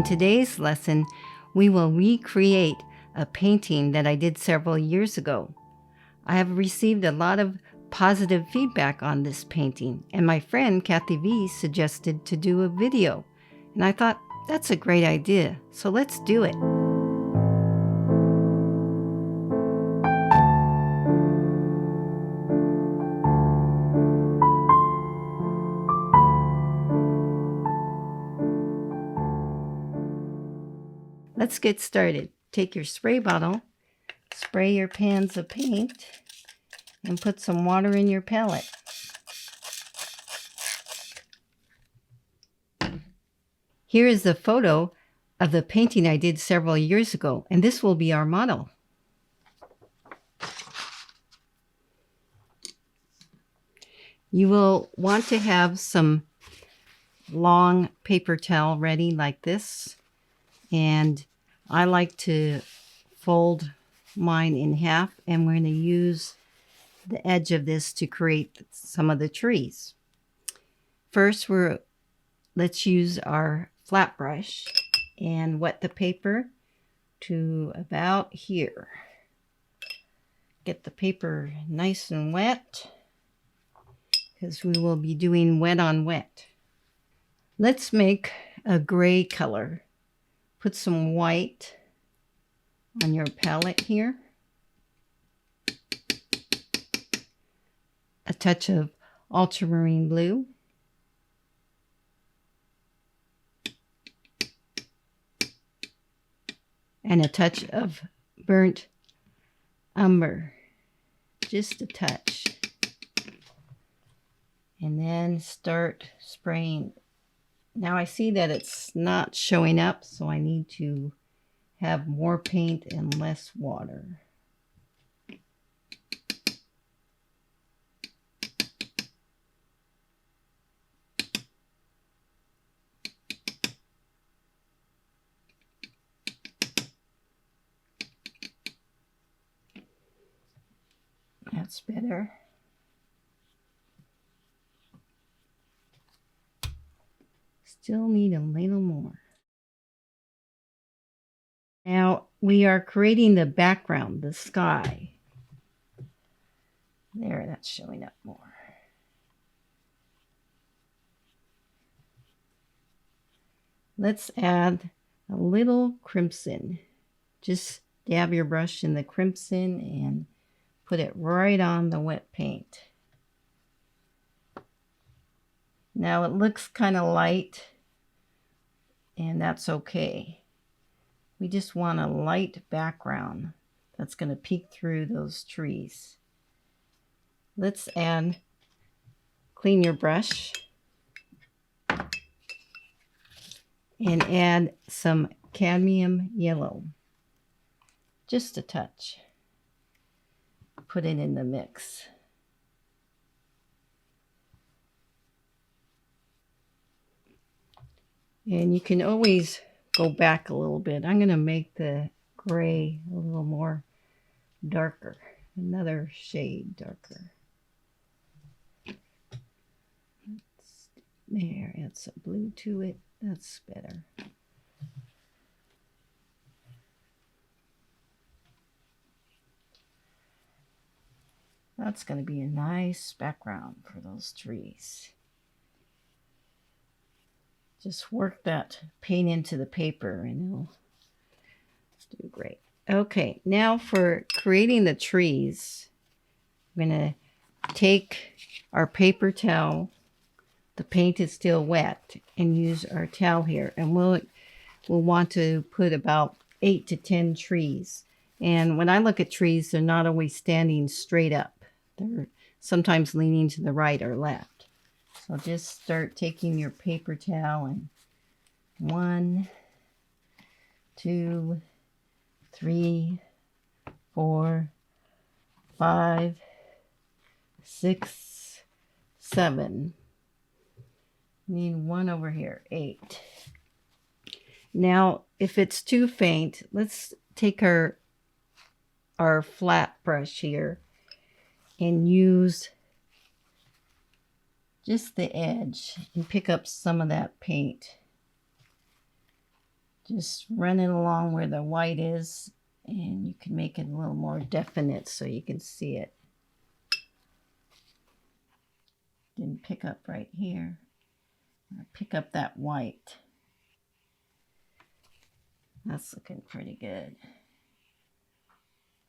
today's lesson, we will recreate a painting that I did several years ago. I have received a lot of positive feedback on this painting, and my friend Kathy V suggested to do a video. And I thought, that's a great idea, so let's do it. Let's get started. Take your spray bottle, spray your pans of paint, and put some water in your palette. Here is the photo of the painting I did several years ago, and this will be our model. You will want to have some long paper towel ready like this, and I like to fold mine in half, and we're going to use the edge of this to create some of the trees. First, let's use our flat brush and wet the paper to about here. Get the paper nice and wet because we will be doing wet on wet. Let's make a gray color. Put some white on your palette here. A touch of ultramarine blue. And a touch of burnt umber. Just a touch. And then start spraying. Now I see that it's not showing up, so I need to have more paint and less water. That's better. Still need a little more. Now we are creating the background, the sky. There, that's showing up more. Let's add a little crimson. Just dab your brush in the crimson and put it right on the wet paint. Now it looks kind of light, and that's okay. We just want a light background that's going to peek through those trees. Let's clean your brush and add some cadmium yellow. Just a touch. Put it in the mix. And you can always go back a little bit. I'm going to make the gray a little more darker, another shade darker. There, add some blue to it. That's better. That's going to be a nice background for those trees. Just work that paint into the paper and it'll do great. Okay, now for creating the trees, I'm going to take our paper towel. The paint is still wet, and use our towel here. And we'll want to put about 8 to 10 trees. And when I look at trees, they're not always standing straight up. They're sometimes leaning to the right or left. So just start taking your paper towel and 1, 2, 3, 4, 5, 6, 7. Need one over here, 8. Now, if it's too faint, let's take our flat brush here and use just the edge and pick up some of that paint. Just run it along where the white is, and you can make it a little more definite so you can see it. Didn't pick up right here. Pick up that white. That's looking pretty good.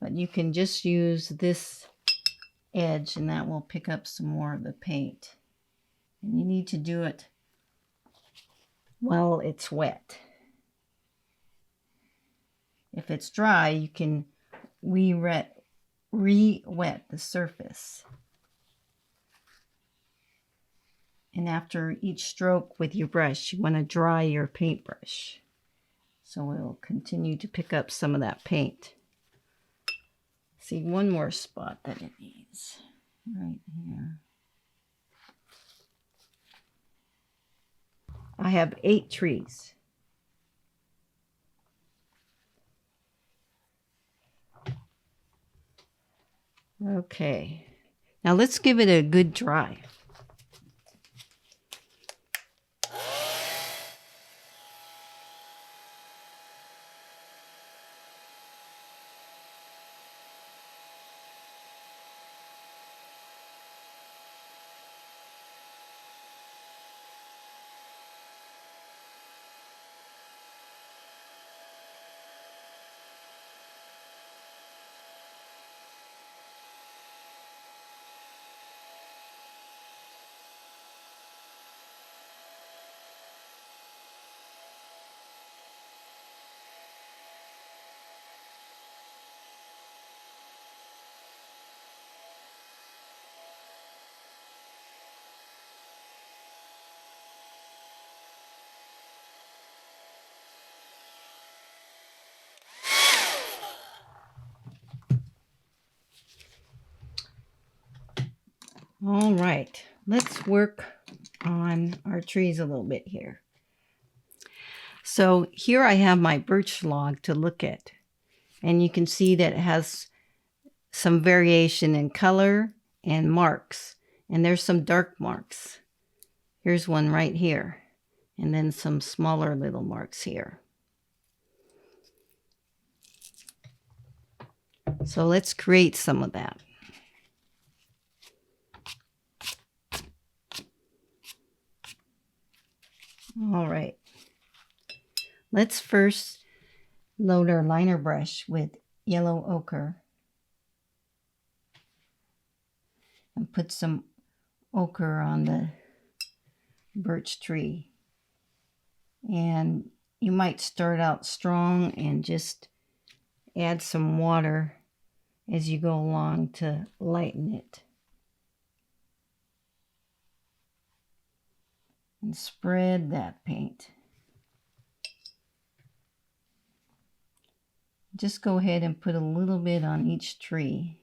But you can just use this edge and that will pick up some more of the paint. And you need to do it while it's wet. If it's dry, you can re-wet the surface. And after each stroke with your brush, you want to dry your paintbrush. So it'll continue to pick up some of that paint. See, one more spot that it needs right here. I have 8 trees. Okay, now let's give it a good dry. All right, let's work on our trees a little bit here. So here I have my birch log to look at, and you can see that it has some variation in color and marks, and there's some dark marks. Here's one right here, and then some smaller little marks here. So let's create some of that. All right, let's first load our liner brush with yellow ochre and put some ochre on the birch tree. And you might start out strong and just add some water as you go along to lighten it. And spread that paint. Just go ahead and put a little bit on each tree.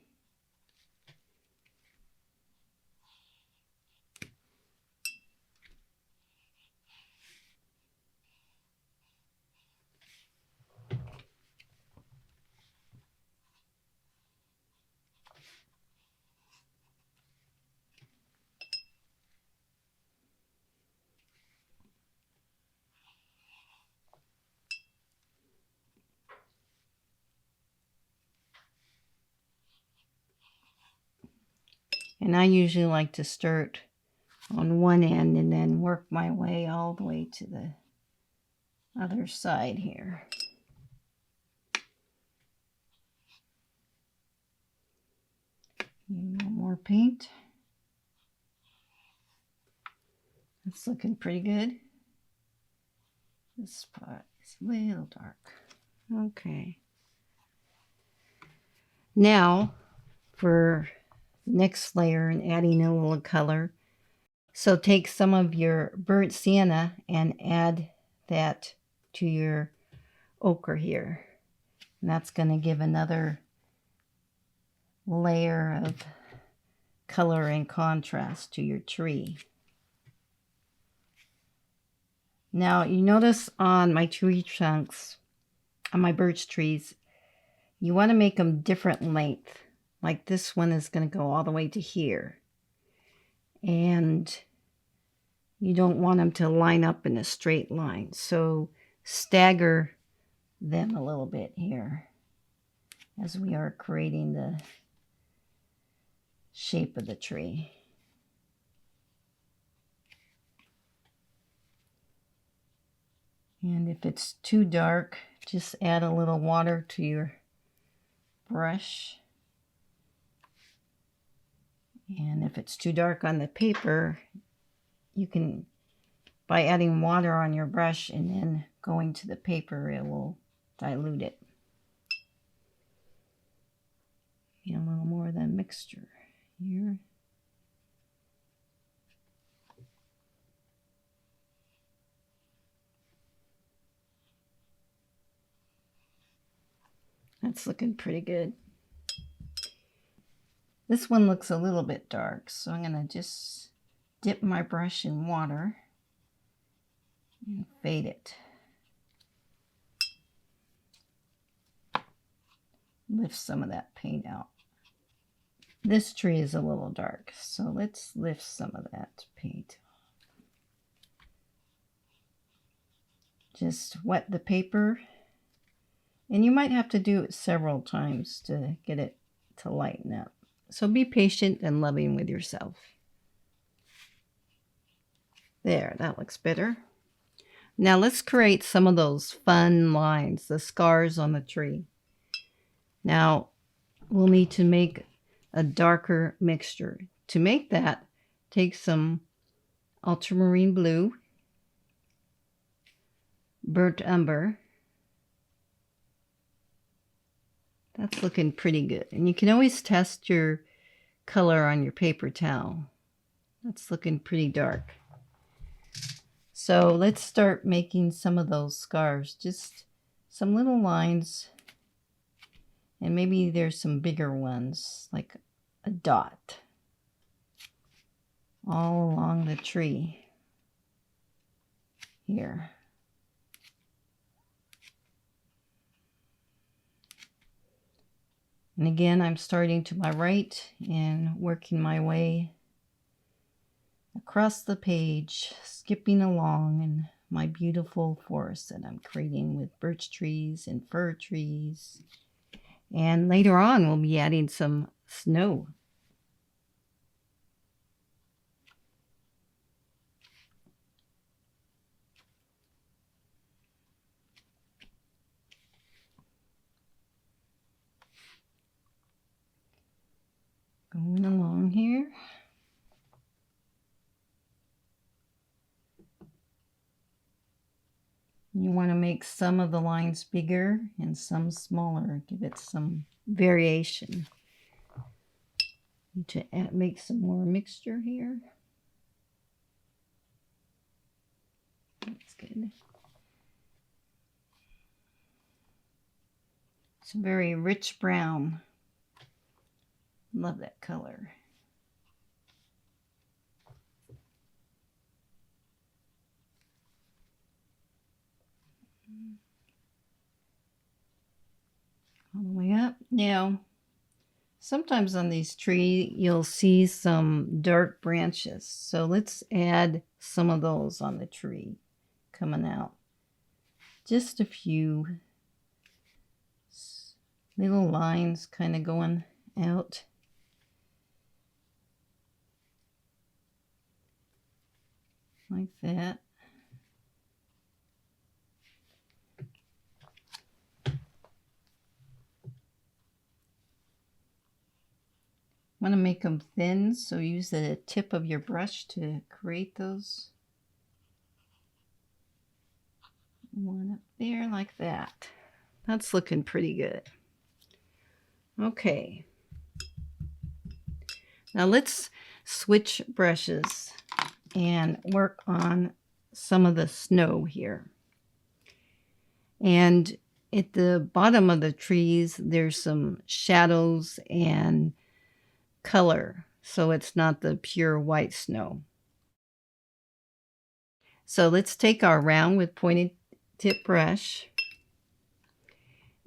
And I usually like to start on one end and then work my way all the way to the other side here. More paint. It's looking pretty good. This spot is a little dark. Okay. Now for next layer and adding a little color. So take some of your burnt sienna and add that to your ochre here. And that's going to give another layer of color and contrast to your tree. Now you notice on my tree trunks, on my birch trees, you want to make them different length. Like this one is going to go all the way to here. And you don't want them to line up in a straight line. So stagger them a little bit here as we are creating the shape of the tree. And if it's too dark, just add a little water to your brush. And if it's too dark on the paper, you can, by adding water on your brush and then going to the paper, it will dilute it. And a little more of that mixture here. That's looking pretty good. This one looks a little bit dark, so I'm going to just dip my brush in water and fade it. Lift some of that paint out. This tree is a little dark, so let's lift some of that paint. Just wet the paper, and you might have to do it several times to get it to lighten up. So be patient and loving with yourself. There, that looks better. Now let's create some of those fun lines, the scars on the tree. Now we'll need to make a darker mixture. To make that, take some ultramarine blue, burnt umber. That's looking pretty good. And you can always test your color on your paper towel. That's looking pretty dark. So let's start making some of those scars. Just some little lines. And maybe there's some bigger ones, like a dot, all along the tree here. And again, I'm starting to my right and working my way across the page, skipping along in my beautiful forest that I'm creating with birch trees and fir trees. And later on, we'll be adding some snow. Going along here. You want to make some of the lines bigger and some smaller. Give it some variation. Need to make some more mixture here. That's good. It's a very rich brown. Love that color. All the way up. Now, sometimes on these trees, you'll see some dark branches. So let's add some of those on the tree coming out. Just a few little lines kind of going out. Like that. Want to make them thin, so use the tip of your brush to create those. One up there like that. That's looking pretty good. Okay. Now let's switch brushes and work on some of the snow here. And at the bottom of the trees, there's some shadows and color, so it's not the pure white snow. So let's take our round with pointed tip brush,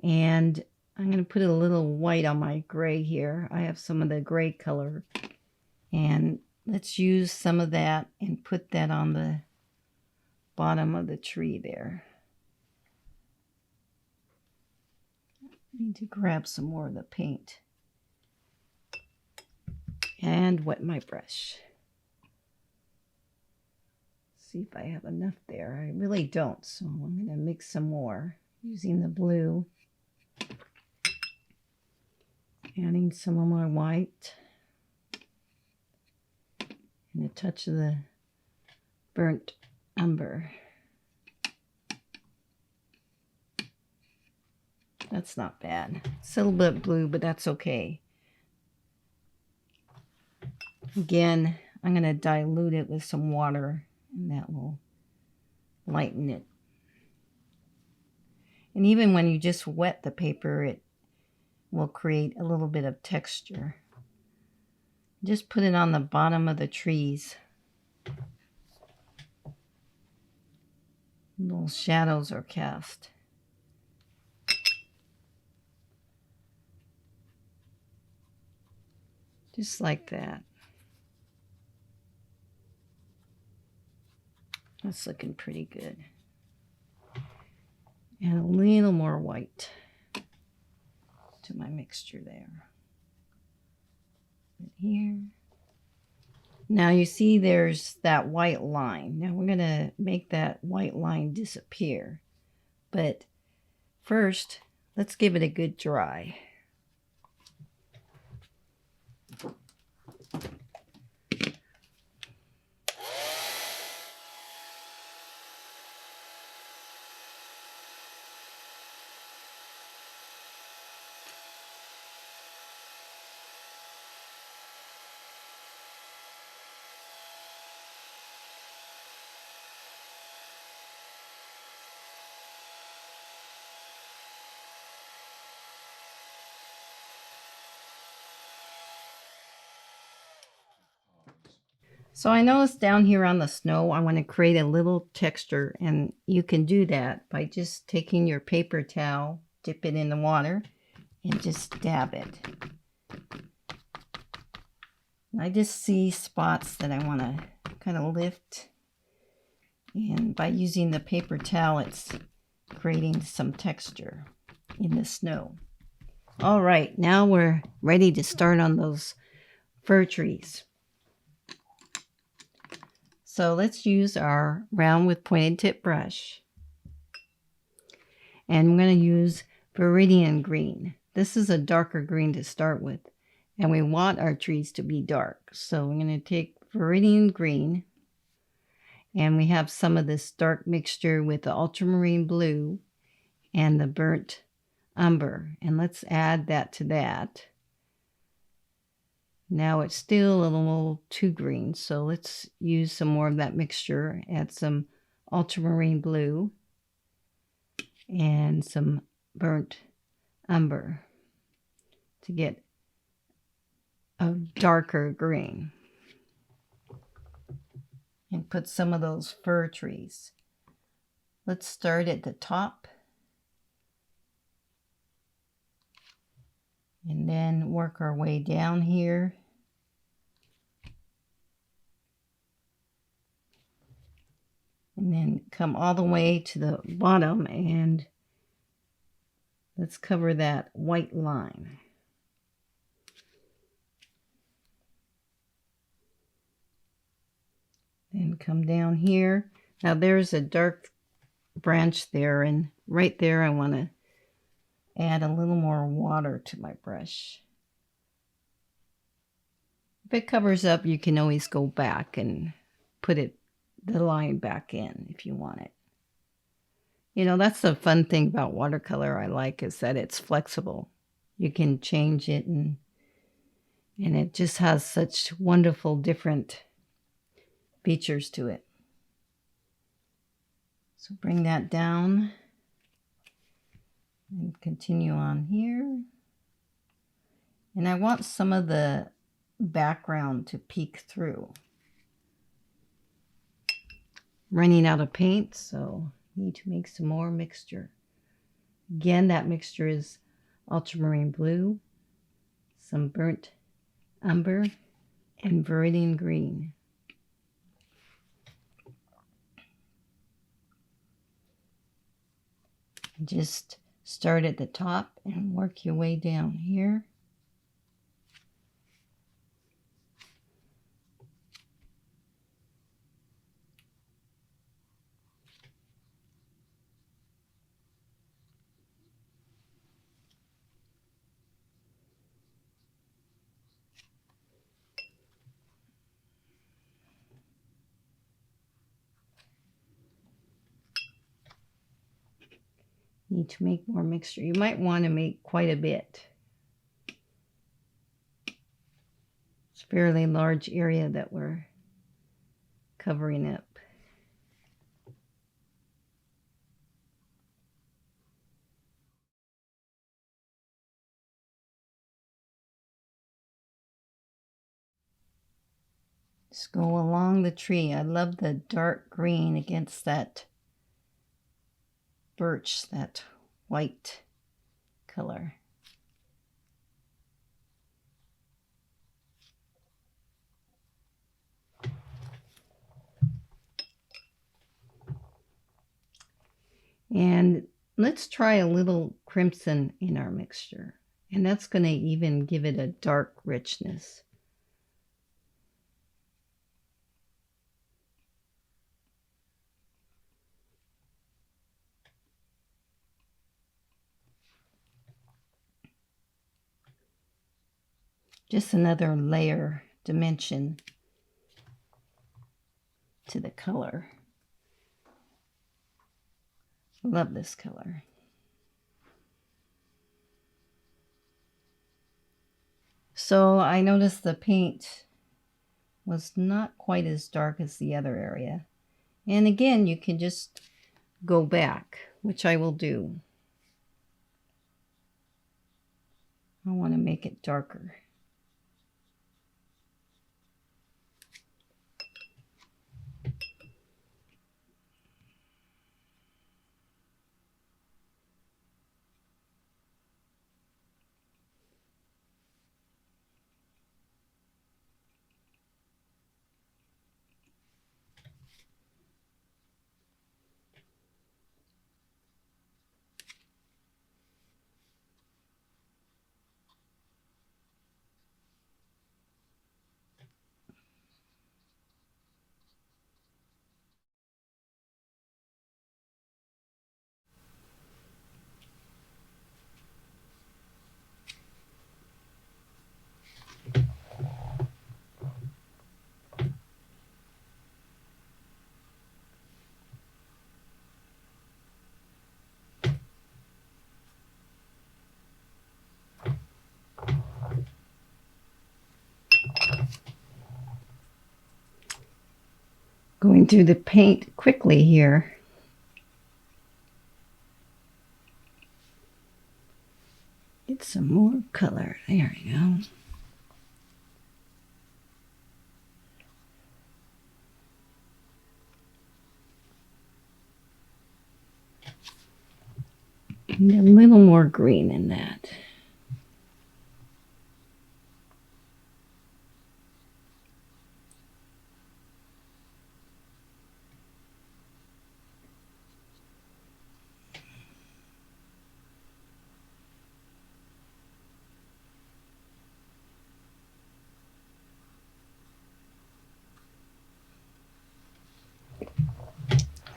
and I'm going to put a little white on my gray here. I have some of the gray color, and let's use some of that and put that on the bottom of the tree there. Need to grab some more of the paint and wet my brush. See if I have enough there. I really don't, so I'm going to mix some more using the blue. Adding some of my white and a touch of the burnt umber. That's not bad. It's a little bit blue, but that's okay. Again, I'm going to dilute it with some water, and that will lighten it. And even when you just wet the paper, it will create a little bit of texture. Just put it on the bottom of the trees. Little shadows are cast. Just like that. That's looking pretty good. And a little more white to my mixture there. Right here. Now you see there's that white line. Now we're going to make that white line disappear. But first, let's give it a good dry. So I noticed down here on the snow, I want to create a little texture, and you can do that by just taking your paper towel, dip it in the water, and just dab it. And I just see spots that I want to kind of lift, and by using the paper towel, it's creating some texture in the snow. All right, now we're ready to start on those fir trees. So let's use our round with pointed tip brush. And I'm going to use Viridian green. This is a darker green to start with. And we want our trees to be dark. So we're going to take Viridian green. And we have some of this dark mixture with the ultramarine blue and the burnt umber. And let's add that to that. Now it's still a little too green, so let's use some more of that mixture. Add some ultramarine blue and some burnt umber to get a darker green. And put some of those fir trees. Let's start at the top and then work our way down here. And then come all the way to the bottom, and let's cover that white line. Then come down here. Now there's a dark branch there, and right there I want to add a little more water to my brush. If it covers up, you can always go back and put the line back in if you want it. You know, that's the fun thing about watercolor I like, is that it's flexible. You can change it, and it just has such wonderful different features to it. So bring that down and continue on here. And I want some of the background to peek through. Running out of paint, so need to make some more mixture. Again, that mixture is ultramarine blue, some burnt umber, and Viridian green. Just Start at the top and work your way down here. Need to make more mixture. You might want to make quite a bit. It's a fairly large area that we're covering up. Just go along the tree. I love the dark green against that birch, that white color. And let's try a little crimson in our mixture. And that's going to even give it a dark richness. Just another layer, dimension to the color. Love this color. So I noticed the paint was not quite as dark as the other area. And again, you can just go back, which I will do. I want to make it darker. Going through the paint quickly here. Get some more color. There we go. And a little more green in that.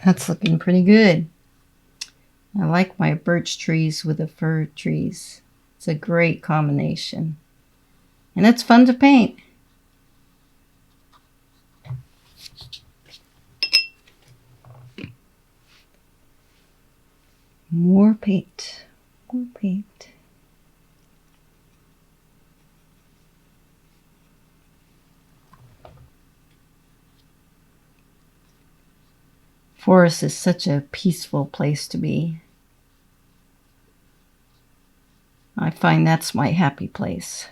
That's looking pretty good. I like my birch trees with the fir trees. It's a great combination. And it's fun to paint. More paint. More paint. Forest is such a peaceful place to be. I find that's my happy place.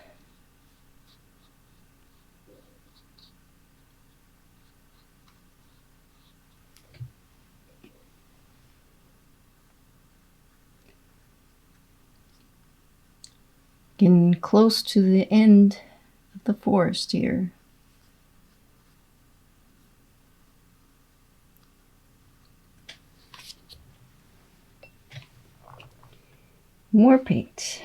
Getting close to the end of the forest here. More paint.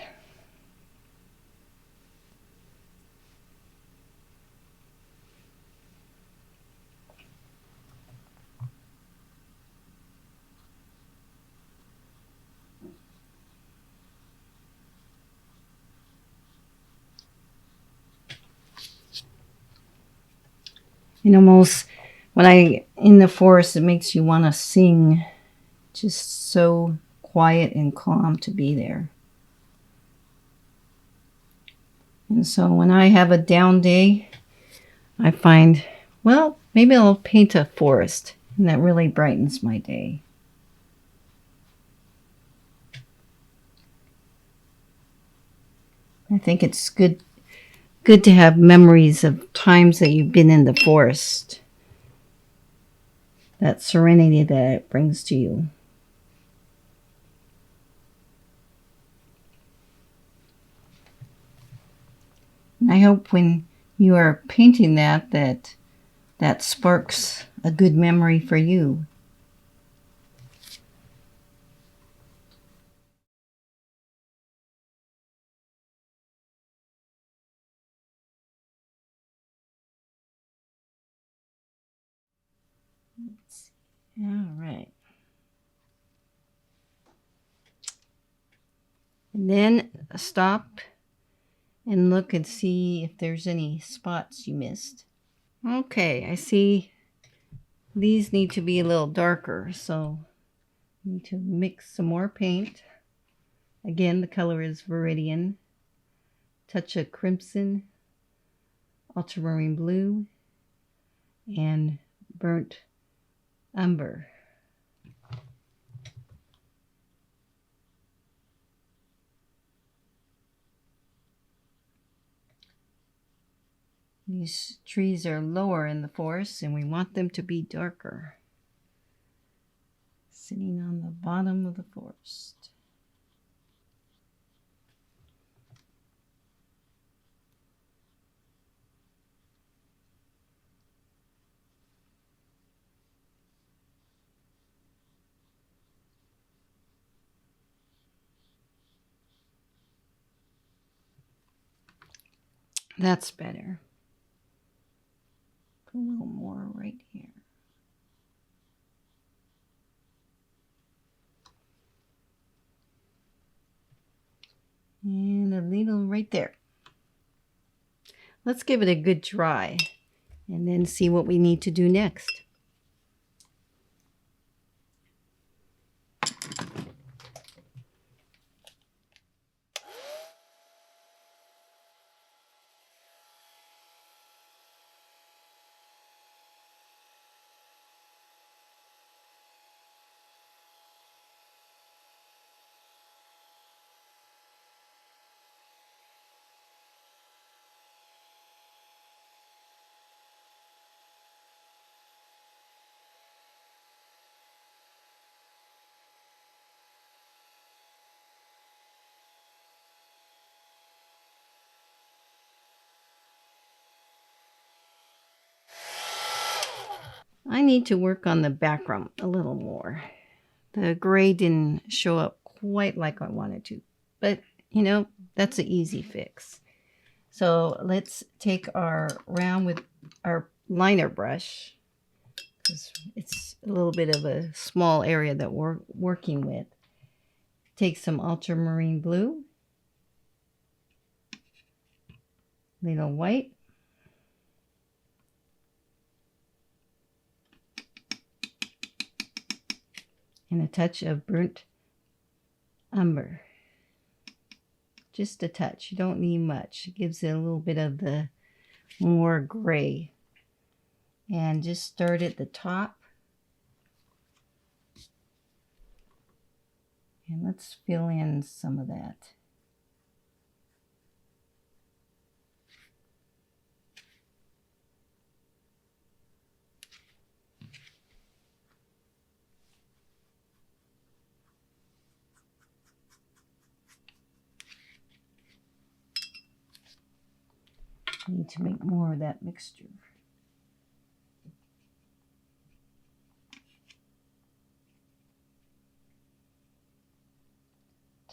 And almost when I in the forest, it makes you want to sing. Just so quiet and calm to be there. And so when I have a down day, I find, well, maybe I'll paint a forest, and that really brightens my day. I think it's good to have memories of times that you've been in the forest. That serenity that it brings to you. And I hope when you are painting that sparks a good memory for you. All right. And then stop and look and see if there's any spots you missed. Okay, I see these need to be a little darker, so I need to mix some more paint. Again, the color is Viridian. Touch of crimson, ultramarine blue, and burnt umber. These trees are lower in the forest and we want them to be darker. Sitting on the bottom of the forest. That's better. Put a little more right here. And a little right there. Let's give it a good dry and then see what we need to do next. I need to work on the background a little more. The gray didn't show up quite like I wanted to, but that's an easy fix. So let's take our round with our liner brush, because it's a little bit of a small area that we're working with. Take some ultramarine blue, little white, and a touch of burnt umber. Just a touch. You don't need much. It gives it a little bit of the more gray. And just start at the top. And let's fill in some of that. I need to make more of that mixture.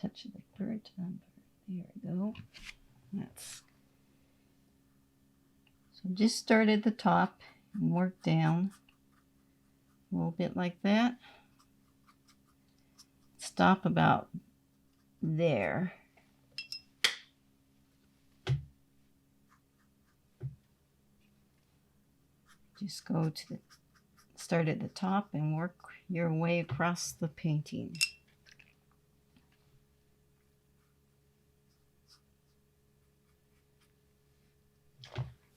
touch of the birch. There we go. That's so just start at the top and work down a little bit like that. Stop about there. Just go to the start at the top and work your way across the painting.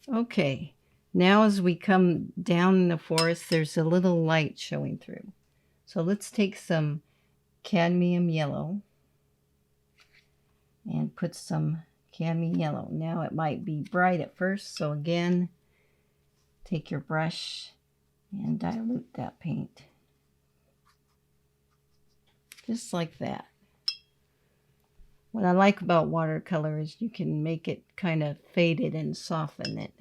Okay, now as we come down in the forest, there's a little light showing through. So let's take some cadmium yellow and put some cadmium yellow. Now it might be bright at first, so again, take your brush and dilute that paint. Just like that. What I like about watercolor is you can make it kind of faded and soften it.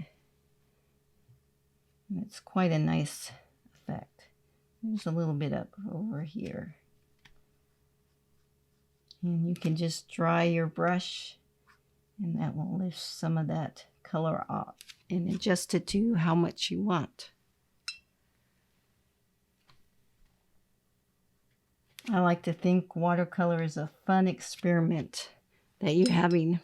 And it's quite a nice effect. There's a little bit up over here. And you can just dry your brush and that will lift some of that color off and adjust it to how much you want. I like to think watercolor is a fun experiment that you're having.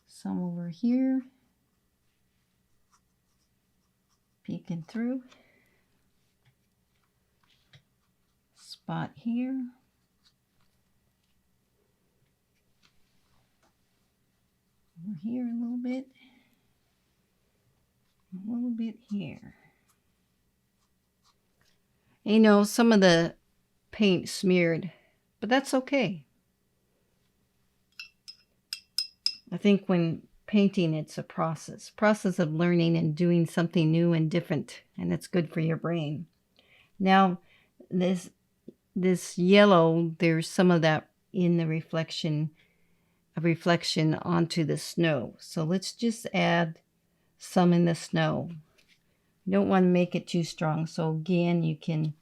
Some over here, peeking through. Spot here. Over here a little bit. A little bit here. You know, some of the paint smeared, but that's okay. I think when painting, it's a process of learning and doing something new and different, and it's good for your brain. Now, this yellow, there's some of that in the reflection onto the snow. So let's just add some in the snow. You don't want to make it too strong. So again, you can,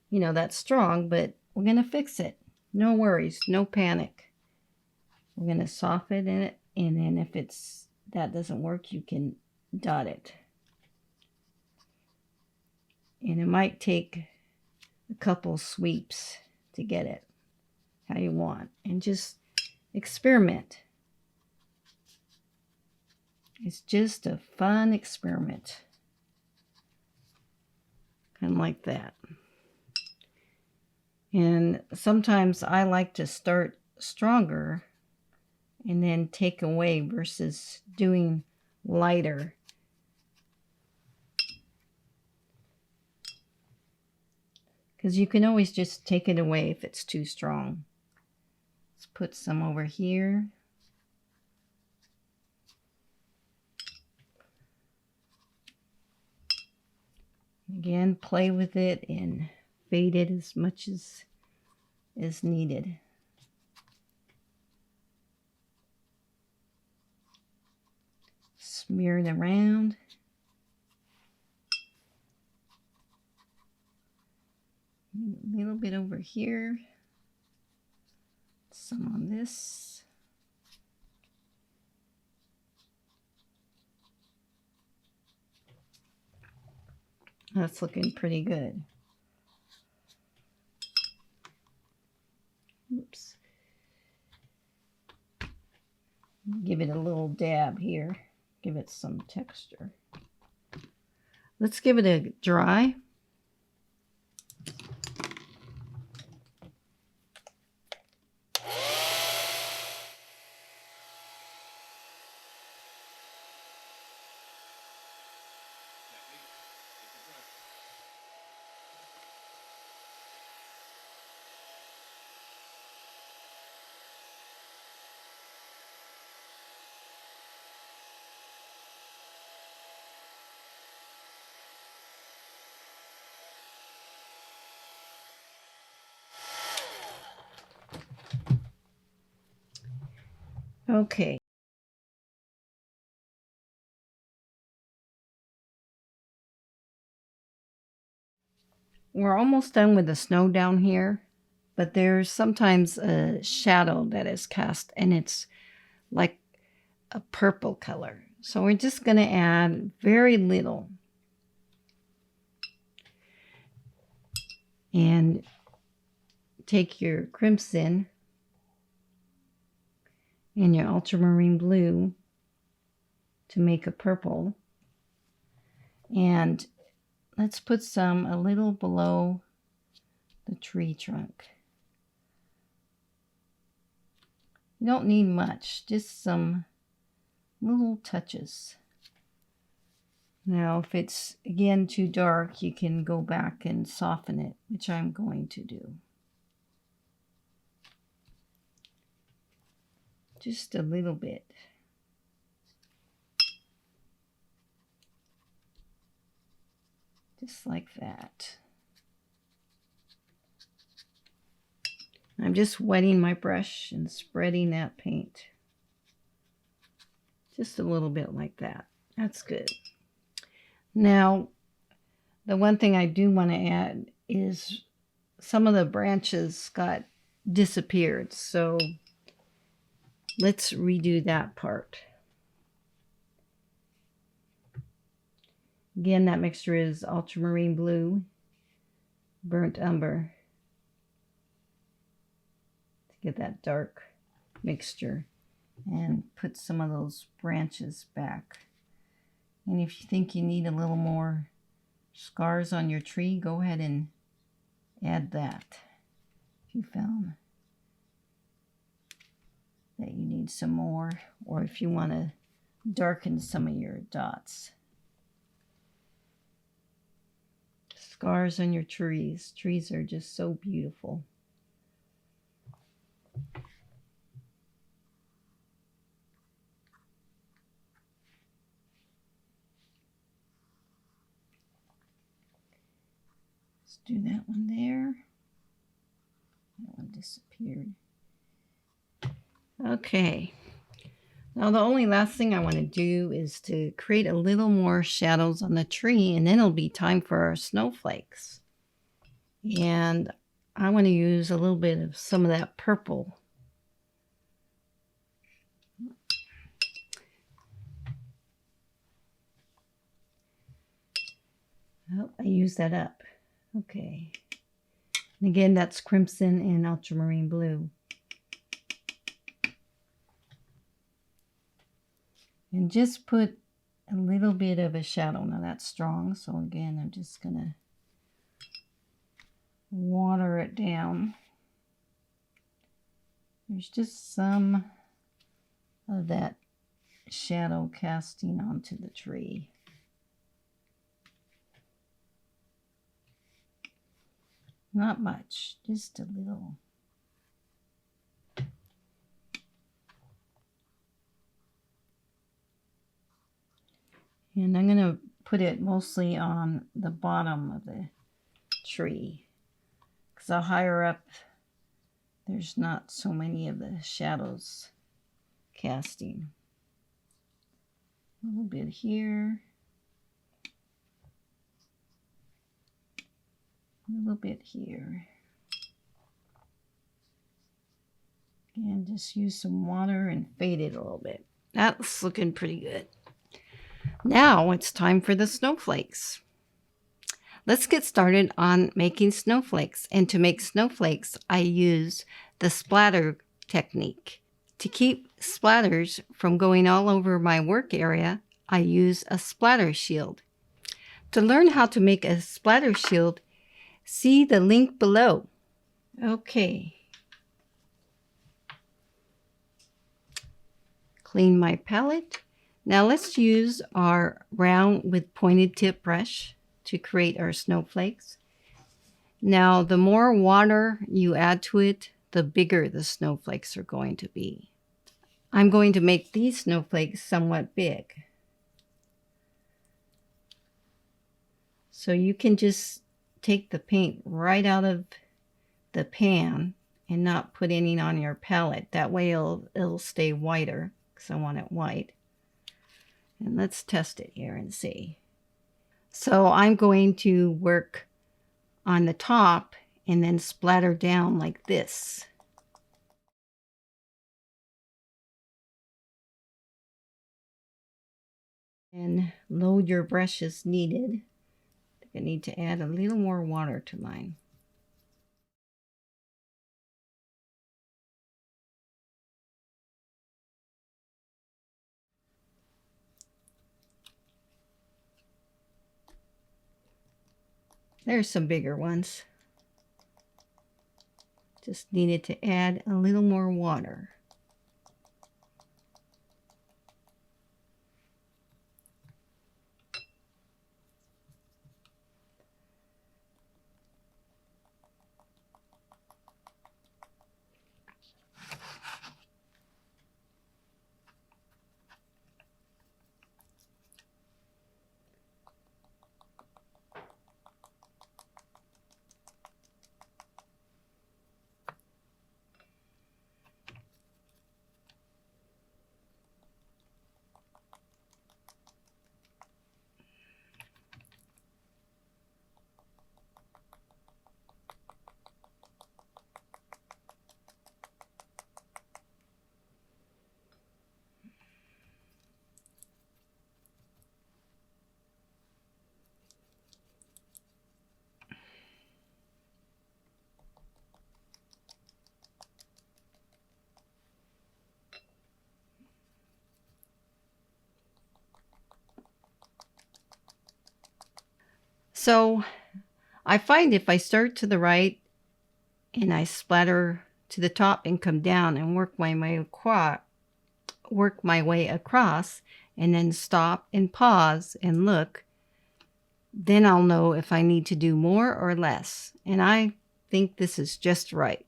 you know, that's strong, but we're going to fix it. No worries, no panic. We're going to soften it, and then if that doesn't work, you can dot it. And it might take a couple sweeps to get it how you want, and just experiment. It's just a fun experiment. Kind of like that. And sometimes I like to start stronger and then take away versus doing lighter. Because you can always just take it away if it's too strong. Let's put some over here. Again, play with it and fade it as much as is needed. Smear it around. A little bit over here. Some on this. That's looking pretty good. Oops. Give it a little dab here. Give it some texture. Let's give it a dry. Okay. we're almost done with the snow down here, but there's sometimes a shadow that is cast and it's like a purple color. So we're just going to add very little. And take your crimson and your ultramarine blue to make a purple. And let's put some a little below the tree trunk. You don't need much, just some little touches. Now, if it's again too dark, you can go back and soften it, which I'm going to do. Just a little bit. Just like that. I'm just wetting my brush and spreading that paint. Just a little bit like that. That's good. Now, the one thing I do want to add is some of the branches got disappeared. So let's redo that part. Again, that mixture is ultramarine blue, burnt umber, to get that dark mixture, and put some of those branches back. And if you think you need a little more scars on your tree, go ahead and add that. If you found that you need some more, or if you want to darken some of your dots. Scars on your trees. Trees are just so beautiful. Let's do that one there. That one disappeared. Okay. Now the only last thing I want to do is to create a little more shadows on the tree, and then it'll be time for our snowflakes. And I want to use a little bit of some of that purple. Oh, I used that up. Okay. And again, that's crimson and ultramarine blue. And just put a little bit of a shadow. Now that's strong, so again, I'm just going to water it down. There's just some of that shadow casting onto the tree. Not much, just a little. And I'm going to put it mostly on the bottom of the tree, because the higher up, there's not so many of the shadows casting. A little bit here. A little bit here. And just use some water and fade it a little bit. That's looking pretty good. Now it's time for the snowflakes. Let's get started on making snowflakes. And to make snowflakes, I use the splatter technique. To keep splatters from going all over my work area, I use a splatter shield. To learn how to make a splatter shield, see the link below. Okay. Clean my palette. Now let's use our round with pointed tip brush to create our snowflakes. Now the more water you add to it, the bigger the snowflakes are going to be. I'm going to make these snowflakes somewhat big. So you can just take the paint right out of the pan and not put any on your palette. That way it'll stay whiter, because I want it white. And let's test it here and see. So I'm going to work on the top and then splatter down like this. And load your brush as needed. I need to add a little more water to mine. There's some bigger ones. Just needed to add a little more water. So I find if I start to the right and I splatter to the top and come down and work my way across and then stop and pause and look, then I'll know if I need to do more or less. And I think this is just right.